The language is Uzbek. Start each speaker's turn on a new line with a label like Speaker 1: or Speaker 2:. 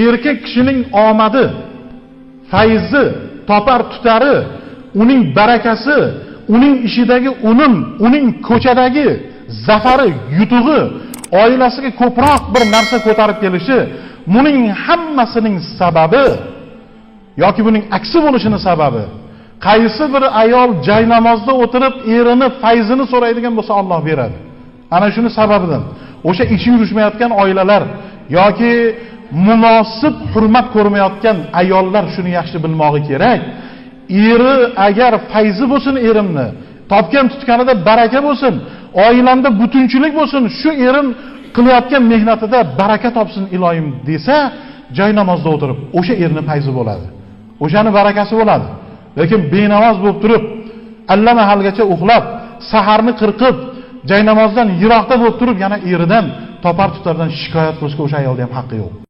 Speaker 1: erkak kishining omadi, fayzi, topar tutari, uning barakasi, uning ishidagi unum, uning ko'chadagi zafari, yutug'i, oilasiga ko'proq bir narsa ko'tarib kelishi, buning hammasining sababi yoki buning aksi bo'lishining sababi, qaysi bir ayol joy namozda o'tirib erini fayzini so'raydigan bo'lsa Alloh beradi. Ana shuni sababidan o'sha ishi yurishmayotgan oilalar yoki munosib hurmat ko'rmayotgan ayollar shuni yaxshi bilmog'i kerak. Eri agar fayzi bo'lsin, erimni topgan tutganida baraka bo'lsin, oilamda butunchilik bo'lsin, shu erim qilayotgan mehnatida baraka topsin iloyim desa, joy namozda o'tirib o'sha erni fayzi bo'ladi. O'shani barakasi bo'ladi. Lekin benamoz bo'lib turib, allamahalgacha uxlab, saharni qirqib, joy namozdan yiroqda bo'lib turib, yana eridan topar tutardan shikoyat qilishga o'sha ayolda ham haqqi yo'q.